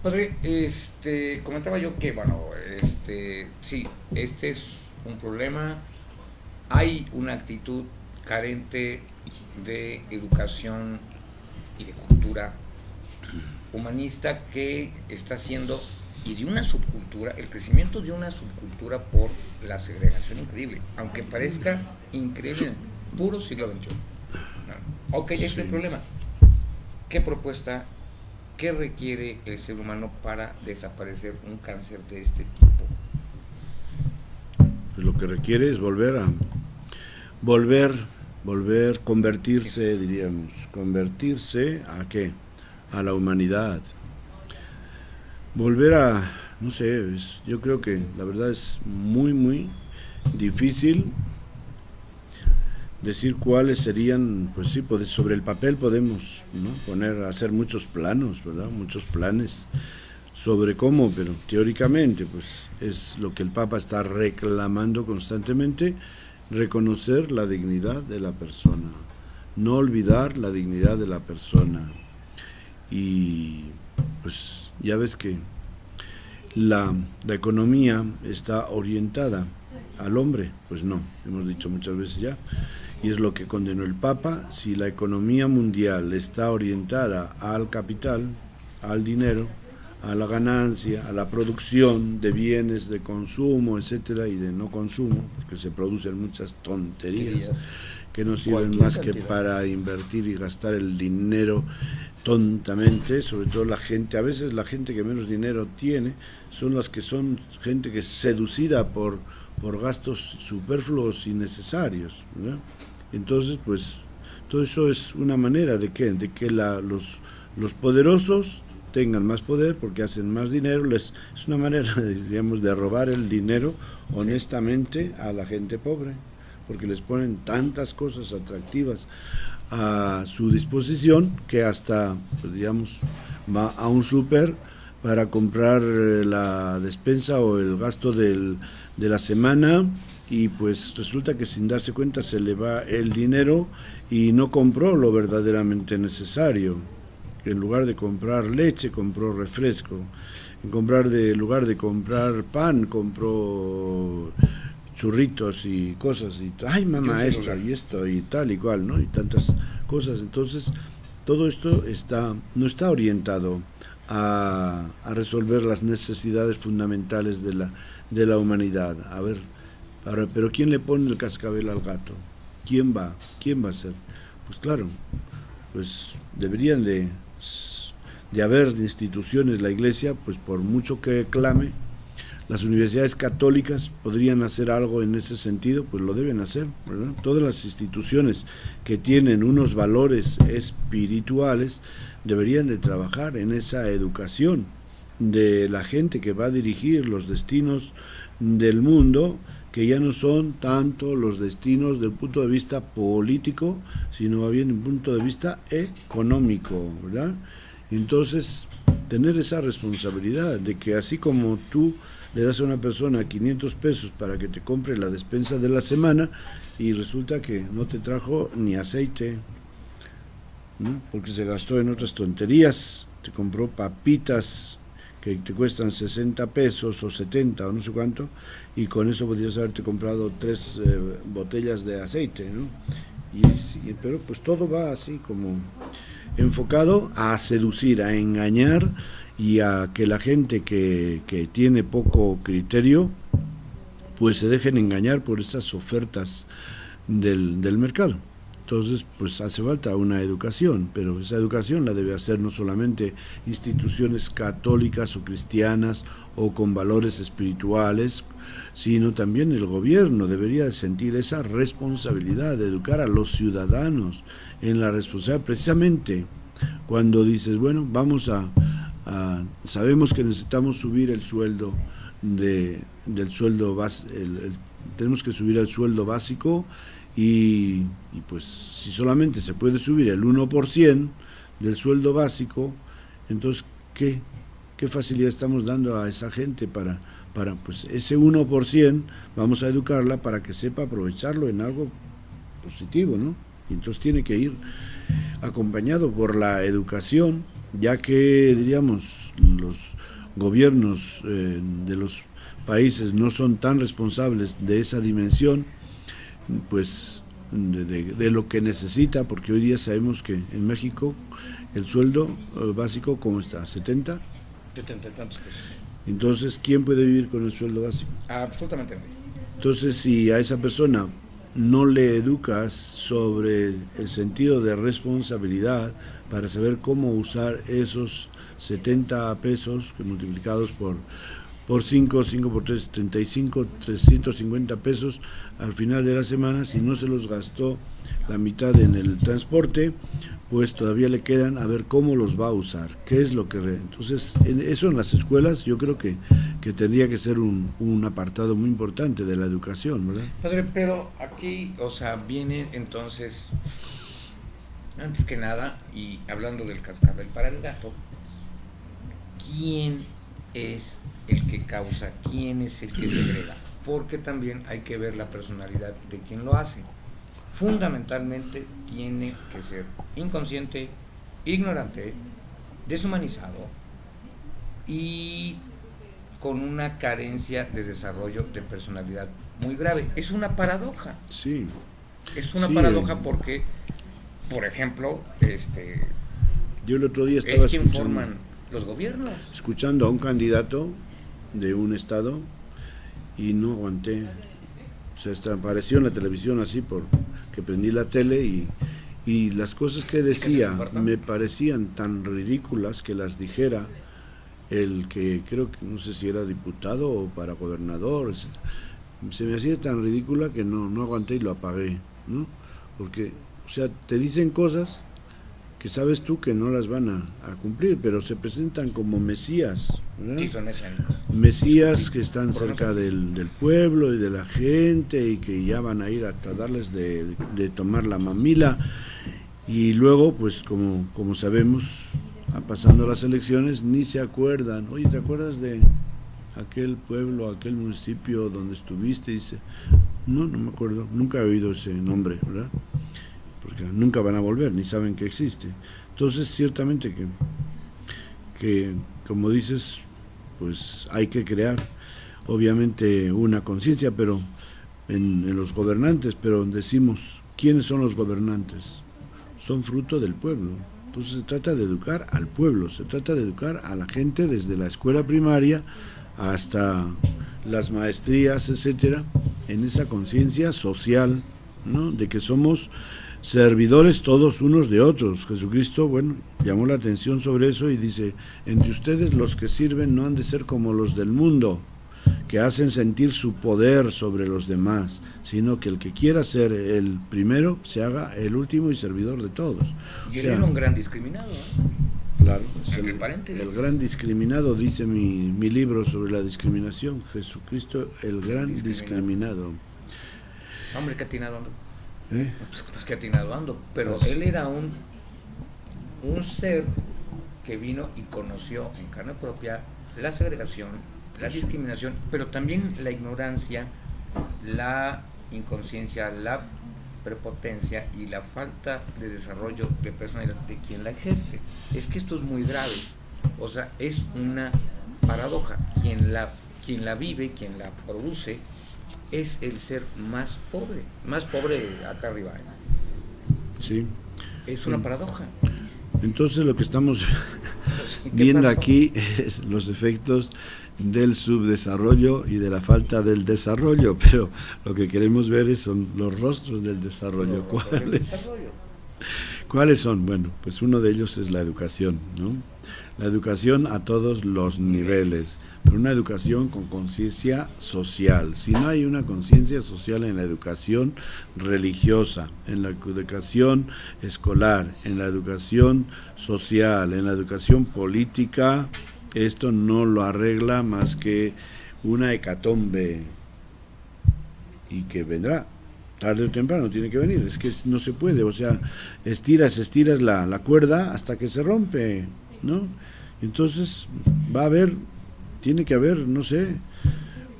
Padre, comentaba yo que, bueno, sí, este es un problema. Hay una actitud carente de educación y de cultura humanista que está haciendo, y de una subcultura, el crecimiento de una subcultura por la segregación increíble, aunque parezca increíble en puro siglo XXI. No. Ok, este es el Sí. problema. ¿Qué propuesta, qué requiere el ser humano para desaparecer un cáncer de este tipo? Pues lo que requiere es volver, Sí, convertirse, diríamos, convertirse ¿a qué? A la humanidad. Volver a, no sé, yo creo que la verdad es muy, muy difícil decir cuáles serían, pues sí, sobre el papel podemos, ¿no?, hacer muchos planos, ¿verdad? Muchos planes sobre cómo, pero teóricamente, pues es lo que el Papa está reclamando constantemente: reconocer la dignidad de la persona, no olvidar la dignidad de la persona. Y pues ya ves que la economía está orientada al hombre, pues no, hemos dicho muchas veces ya, y es lo que condenó el Papa. Si la economía mundial está orientada al capital, al dinero, a la ganancia, a la producción de bienes de consumo, etcétera, y de no consumo, porque se producen muchas ¿qué tonterías dirías? que no sirven Cualquier más que cantidad. para invertir y gastar el dinero tontamente, sobre todo la gente, a veces la gente que menos dinero tiene son las que son gente que es seducida por gastos superfluos y necesarios, ¿verdad? Entonces, pues, todo eso es una manera de que los poderosos tengan más poder porque hacen más dinero. Es una manera, digamos, de robar el dinero Sí. honestamente a la gente pobre, porque les ponen tantas cosas atractivas a su disposición que hasta, pues, digamos, va a un súper para comprar la despensa o el gasto de la semana, y pues resulta que sin darse cuenta se le va el dinero y no compró lo verdaderamente necesario. En lugar de comprar leche, compró refresco. En lugar de comprar pan, compró churritos y cosas. Y, ay, Y un mamá, celular. esto y tal y cual, ¿no? Y tantas cosas. Entonces, todo esto no está orientado a resolver las necesidades fundamentales de la humanidad. A ver, ahora, pero ¿quién le pone el cascabel al gato? ¿Quién va? ¿Quién va a ser? Pues claro, pues deberían de haber instituciones, la iglesia, pues por mucho que clame, las universidades católicas podrían hacer algo en ese sentido, pues lo deben hacer, ¿verdad? Todas las instituciones que tienen unos valores espirituales deberían de trabajar en esa educación de la gente que va a dirigir los destinos del mundo, que ya no son tanto los destinos del punto de vista político, sino más bien del punto de vista económico, ¿verdad? Entonces, tener esa responsabilidad de que así como tú le das a una persona 500 pesos para que te compre la despensa de la semana y resulta que no te trajo ni aceite, ¿no?, porque se gastó en otras tonterías, te compró papitas que te cuestan 60 pesos o 70 o no sé cuánto, y con eso podrías haberte comprado 3 botellas de aceite, ¿no? Pero pues todo va así como enfocado a seducir, a engañar y a que la gente que tiene poco criterio pues se dejen engañar por esas ofertas del mercado. Entonces, pues hace falta una educación, pero esa educación la debe hacer no solamente instituciones católicas o cristianas o con valores espirituales, sino también el gobierno debería sentir esa responsabilidad de educar a los ciudadanos en la responsabilidad, precisamente cuando dices, bueno, sabemos que necesitamos subir el sueldo del sueldo básico, tenemos que subir el sueldo básico, y pues si solamente se puede subir el 1% del sueldo básico, entonces ¿qué facilidad estamos dando a esa gente para pues ese 1%? Vamos a educarla para que sepa aprovecharlo en algo positivo, ¿no? Y entonces tiene que ir acompañado por la educación, ya que diríamos los gobiernos de los países no son tan responsables de esa dimensión, pues de lo que necesita, porque hoy día sabemos que en México el sueldo básico, ¿cómo está? ¿70? 70 y tantos pesos. Entonces, ¿quién puede vivir con el sueldo básico? Absolutamente nadie. Entonces, si a esa persona no le educas sobre el sentido de responsabilidad para saber cómo usar esos 70 pesos que multiplicados por 5 por 3, 35, 350 pesos al final de la semana, si no se los gastó la mitad en el transporte, pues todavía le quedan a ver cómo los va a usar, qué es lo que... Entonces, eso en las escuelas yo creo que tendría que ser un apartado muy importante de la educación, ¿verdad? Padre, pero aquí, o sea, viene entonces, antes que nada, y hablando del cascabel para el gato, ¿quién es el que causa, quién es el que segrega? Porque también hay que ver la personalidad de quien lo hace. Fundamentalmente tiene que ser inconsciente, ignorante, deshumanizado y con una carencia de desarrollo de personalidad muy grave. Es una paradoja. Sí. Es una paradoja porque, por ejemplo, yo el otro día estaba es quien forman los gobiernos. Escuchando a un candidato de un estado y no aguanté. O sea, apareció en la televisión así porque prendí la tele y las cosas que decía me parecían tan ridículas que las dijera el que creo que no sé si era diputado o para gobernador. Se me hacía tan ridícula que no aguanté y lo apagué, ¿no? Porque, o sea, te dicen cosas que sabes tú que no las van a cumplir, pero se presentan como mesías, ¿verdad? Sí, son mesías que están cerca del pueblo y de la gente y que ya van a ir hasta darles de tomar la mamila, y luego pues como sabemos, pasando las elecciones ni se acuerdan. Oye, ¿te acuerdas de aquel pueblo, aquel municipio donde estuviste? Dice, no me acuerdo, nunca he oído ese nombre, ¿verdad? Porque nunca van a volver, ni saben que existe. Entonces, ciertamente que como dices, pues hay que crear, obviamente, una conciencia, pero en los gobernantes, pero decimos, ¿quiénes son los gobernantes? Son fruto del pueblo. Entonces se trata de educar al pueblo, se trata de educar a la gente desde la escuela primaria hasta las maestrías, etcétera, en esa conciencia social, ¿no? De que somos servidores todos unos de otros. Jesucristo, bueno, llamó la atención sobre eso y dice, entre ustedes los que sirven no han de ser como los del mundo, que hacen sentir su poder sobre los demás, sino que el que quiera ser el primero se haga el último y servidor de todos. Y él era un gran discriminado, Claro, el gran discriminado, dice mi libro sobre la discriminación, Jesucristo el gran discriminado. Hombre, que atinado ando. Pues que atinado ando, pero Pues, él era un ser que vino y conoció en carne propia la segregación, la discriminación, pero también la ignorancia, la inconsciencia, la prepotencia y la falta de desarrollo de personalidad de quien la ejerce. Es que esto es muy grave, o sea, es una paradoja. Quien la vive, quien la produce, es el ser más pobre acá arriba. Sí. Es una paradoja. Entonces lo que estamos viendo aquí es los efectos del subdesarrollo y de la falta del desarrollo, pero lo que queremos ver son los rostros del desarrollo. ¿Cuáles son? Bueno, pues uno de ellos es la educación, ¿no? La educación a todos los niveles, pero una educación con conciencia social. Si no hay una conciencia social en la educación religiosa, en la educación escolar, en la educación social, en la educación política, esto no lo arregla más que una hecatombe, y que vendrá tarde o temprano, tiene que venir. Es que no se puede, o sea, estiras la cuerda hasta que se rompe, ¿no? Entonces tiene que haber, no sé,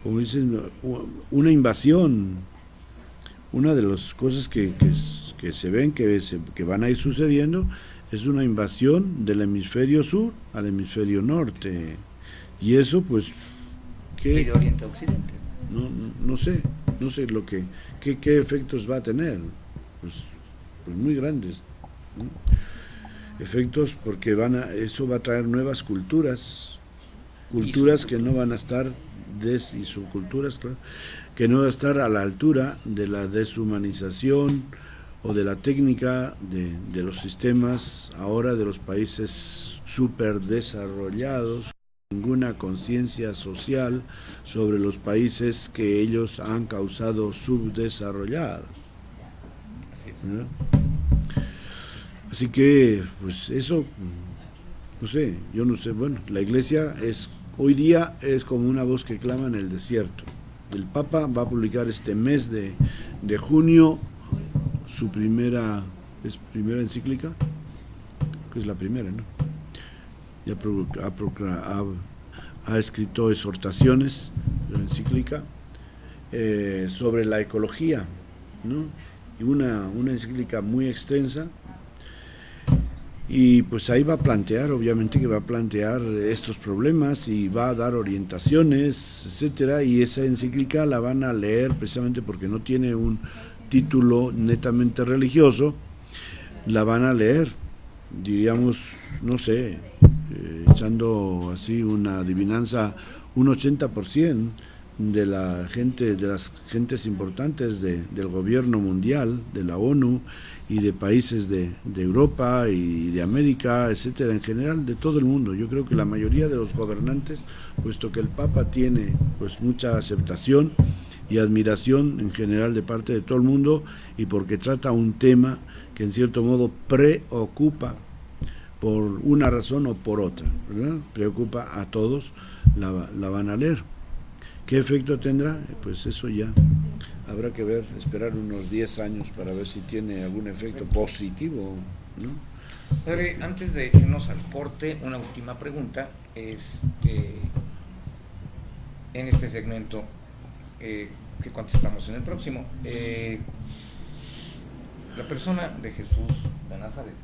como dicen, una invasión. Una de las cosas que se ven que van a ir sucediendo es una invasión del hemisferio sur al hemisferio norte. Y eso, pues, ¿qué? De Oriente a Occidente. No sé qué efectos va a tener. Pues muy grandes, ¿no? Efectos porque eso va a traer nuevas culturas que no van a estar y subculturas, claro, que no va a estar a la altura de la deshumanización o de la técnica de los sistemas ahora de los países súper desarrollados, ninguna conciencia social sobre los países que ellos han causado subdesarrollados. Así es. ¿No? Así que, pues eso, no sé, yo no sé, bueno, la iglesia hoy día es como una voz que clama en el desierto. El Papa va a publicar este mes de junio su primera encíclica, que es la primera, ¿no? Ya ha escrito exhortaciones, una encíclica, sobre la ecología, ¿no? Y una encíclica muy extensa. Y pues ahí va a plantear, obviamente que va a plantear estos problemas y va a dar orientaciones, etcétera, y esa encíclica la van a leer precisamente porque no tiene un título netamente religioso, la van a leer, diríamos, no sé, echando así una adivinanza, un 80% de la gente, de las gentes importantes del gobierno mundial, de la ONU y de países de Europa y de América, etcétera, en general de todo el mundo. Yo creo que la mayoría de los gobernantes, puesto que el Papa tiene pues mucha aceptación y admiración en general de parte de todo el mundo, y porque trata un tema que en cierto modo preocupa por una razón o por otra, ¿verdad? Preocupa a todos, la van a leer. ¿Qué efecto tendrá? Pues eso ya habrá que ver, esperar unos 10 años para ver si tiene algún efecto positivo, ¿no? Padre, antes de irnos al corte, una última pregunta. En este segmento que contestamos en el próximo, la persona de Jesús de Nazaret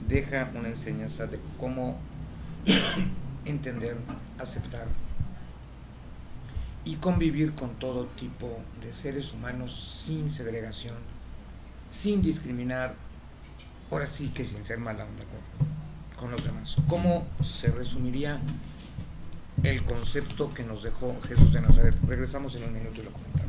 deja una enseñanza de cómo entender, aceptar y convivir con todo tipo de seres humanos sin segregación, sin discriminar, ahora sí que sin ser mala onda con los demás. ¿Cómo se resumiría el concepto que nos dejó Jesús de Nazaret? Regresamos en un minuto y lo comentamos.